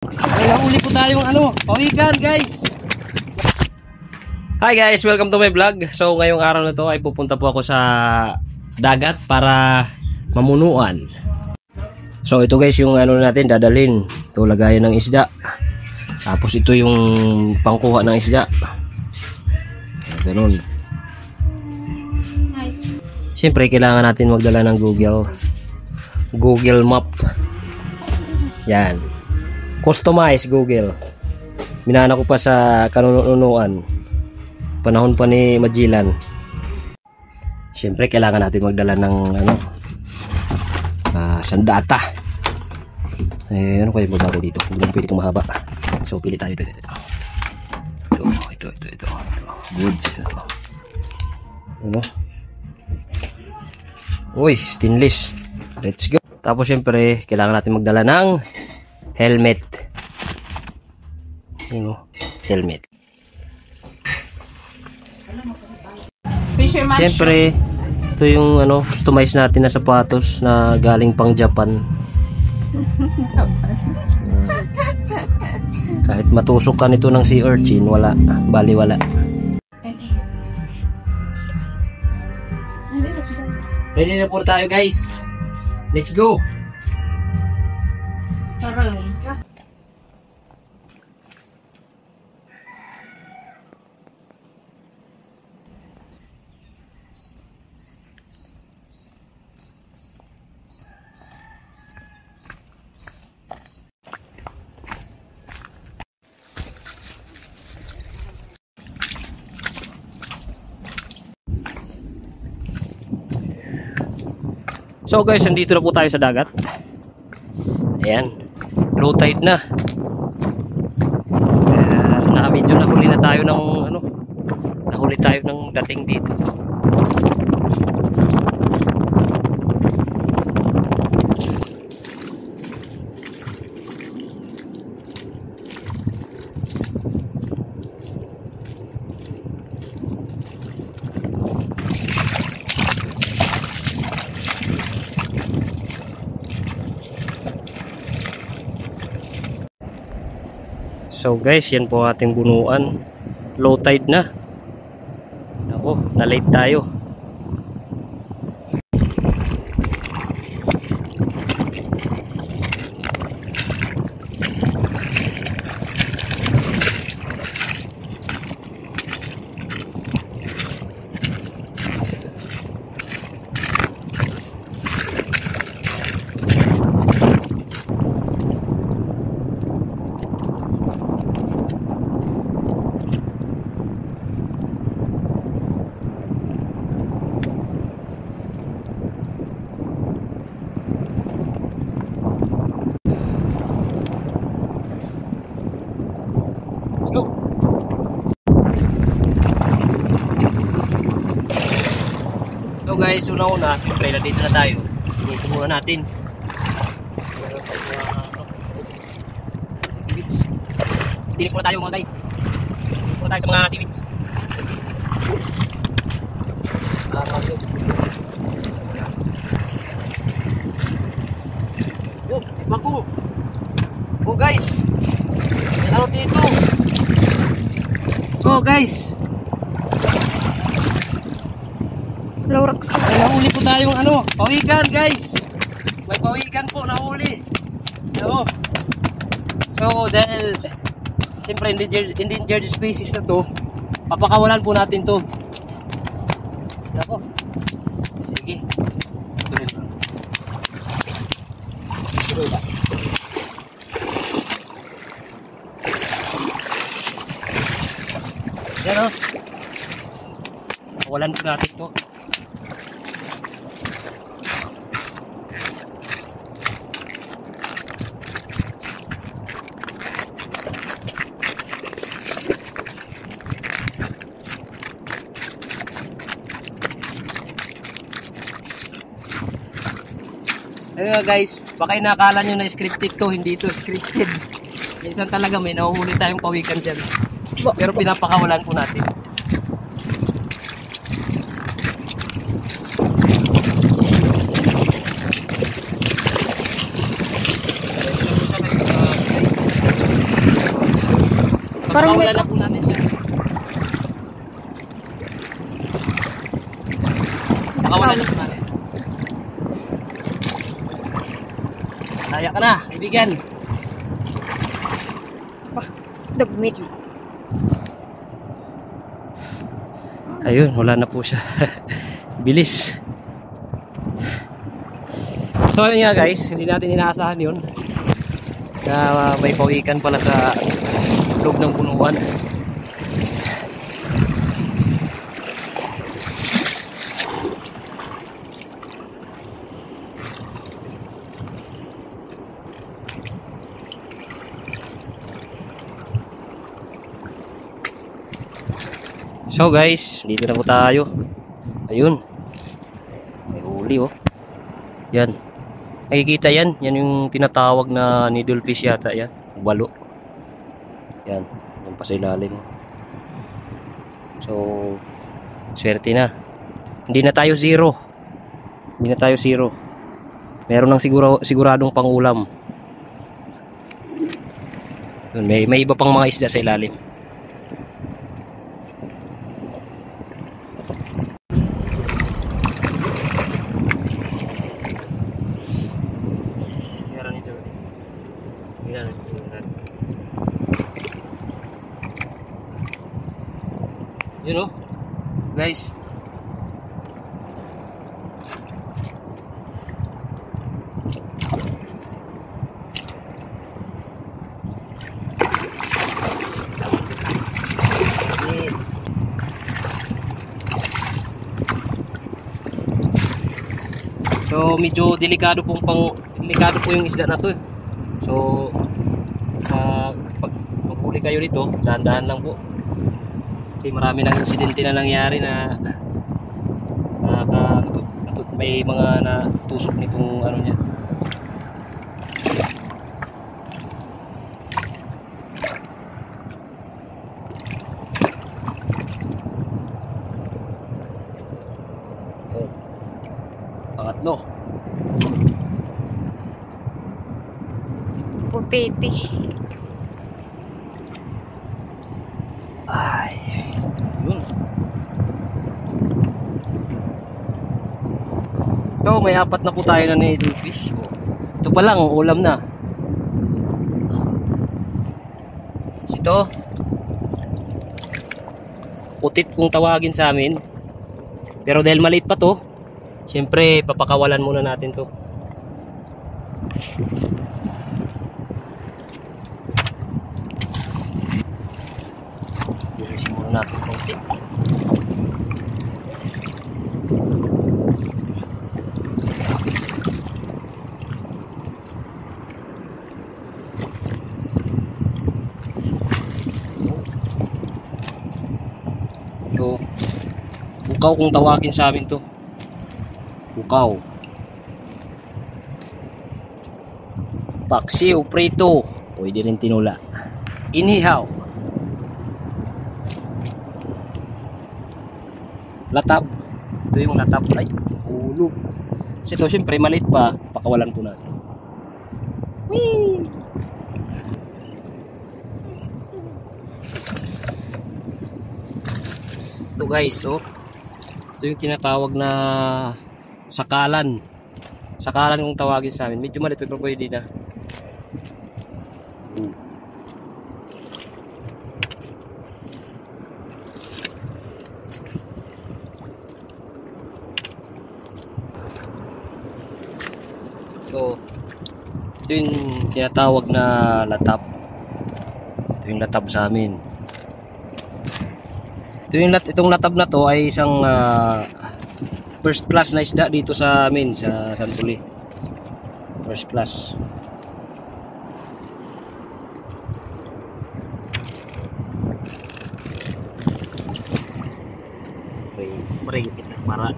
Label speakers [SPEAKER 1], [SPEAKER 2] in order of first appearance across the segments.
[SPEAKER 1] Ay, nahuli po tayong pawikan guys. Hi guys, welcome to my vlog. So ngayong araw na to ay pupunta po ako sa dagat para mamunuan. So ito guys yung natin dadalhin. Ito lagayan ng isda. Tapos ito yung pangkuha ng isda. Ganun. Siyempre kailangan natin magdala ng Google Map. Yan. Customize Google. Minana ko pa sa kanunuan. Panahon pa ni Magellan. Siyempre kailangan natin magdala ng sandata. Ano kaya magbago dito? Hindi mo pwede itong mahaba. So pili tayo ito. Ito. Goods. Ano? Uy, stainless. Let's go. Tapos siyempre kailangan natin magdala ng helmet. Helmet.
[SPEAKER 2] Fisherman
[SPEAKER 1] Siyempre, ito yung customize natin na sapatos na galing pang Japan. Kahit matusok ka nito ng sea urchin, wala. Baliwala. Ready na po tayo guys. Let's go. So guys, nandito na po tayo sa dagat. Ayan, low tide na. Medyo nahuli na tayo ng nahuli tayo ng dating dito. So guys, yan po ating bunuan. Low tide na. Ako, na late tayo. Let's go. So guys, una-una, siyempre na dito na tayo. Inisin muna natin. Seaweeds. Pinis muna tayo mga guys. Pinis muna tayo sa mga seaweeds. Oh, bago. Oh guys. Ano dito? So guys,
[SPEAKER 2] Lorax.
[SPEAKER 1] ay nahuli po tayong pawikan guys. May pawikan po nahuli. So dahil siyempre endangered species na to, papakawalan po natin to. Sige. Tuloy lang. Yan kawalan po natin to. Ayun nga guys, baka inakala nyo na scripted to, hindi to scripted. Minsan talaga may nahuhuli tayong pawikan dyan. Pero pinapakawalan po natin.
[SPEAKER 2] Parang may...
[SPEAKER 1] Paulan na po natin siya. Nakawalan na po natin. Kaya ka na, kaibigan.
[SPEAKER 2] Dagmit.
[SPEAKER 1] Ayun, wala na po siya. Bilis. So ayun nga guys, hindi natin inaasahan yun na may pawikan pala sa loob ng punuan. So guys, dito na po tayo. Ayun. May huli oh. Yan. Nakikita yan. Yan yung tinatawag na needlefish yata yan. Balo. Yan. Yan pa sa ilalim. So, swerte na. Hindi na tayo zero. Hindi na tayo zero. Meron ng siguradong pangulam. Yun, may iba pang mga isda sa ilalim. You know, guys. So medyo delikado po yung isda na to. So pag maghuli kayo dito, dahan-dahan lang po. Kasi marami ng insidente na nangyari na may mga natusok nitong ano niya. Pangatlo.
[SPEAKER 2] Pupiti.
[SPEAKER 1] Ay. Yun. So, may apat na po tayo na needlefish. Ito pa lang, ulam na. Ito. Putit kung tawagin sa amin. Pero dahil maliit pa to, siyempre papakawalan muna natin to. Bilisin muna natin konti. So, bukaw kung tawagin sa amin to. Bukaw. Paksiw, prito. Pwede rin tinula. Inihaw. Latab. Ito yung latab. Ay, hulog. Kasi ito syempre maliit pa. Pakawalan po natin. Whee! Ito guys, oh. Ito yung tinatawag na sakalan. Sakalan kung tawagin sa amin. Medyo maliit pero pwede na. So, ito yung tinatawag na latab. Ito yung latab sa amin. Itong latab na to ay isang first class na isda dito sa amin sa Santuli. First class. Maring kita para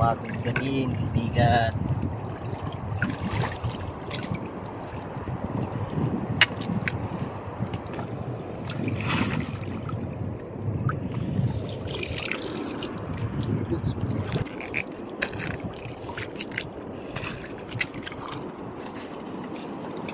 [SPEAKER 1] Pagod ka din, kaibigan.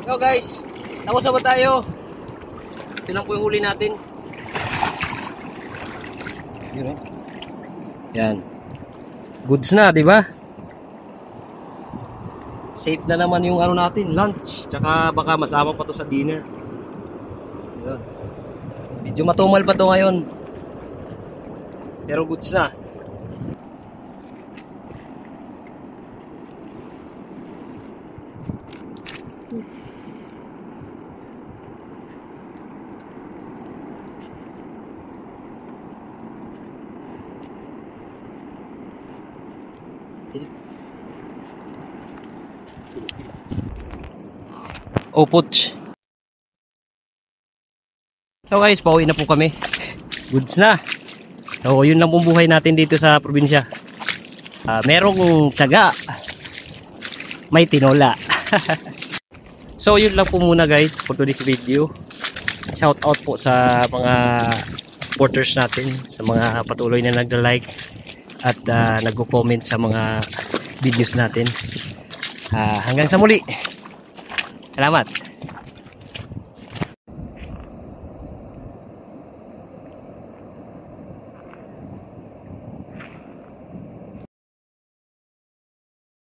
[SPEAKER 1] So guys, tapos na ba tayo? Ito lang po yung huli natin. Yun, oh. Yan. Goods na, di ba? Safe na naman yung ano natin, lunch. Tsaka baka masama pa to sa dinner. Yun. Medyo matumal pa to ngayon. Pero goods na. Oh, putsch. So guys, pauwi na po kami. Goods na. So yun lang pong buhay natin dito sa probinsya. Merong tiyaga, may tinola. So yun lang po muna guys for today's video. Shout out po sa mga supporters natin, sa mga patuloy na nagda-like at nagko-comment sa mga videos natin. Hanggang sa muli. Salamat.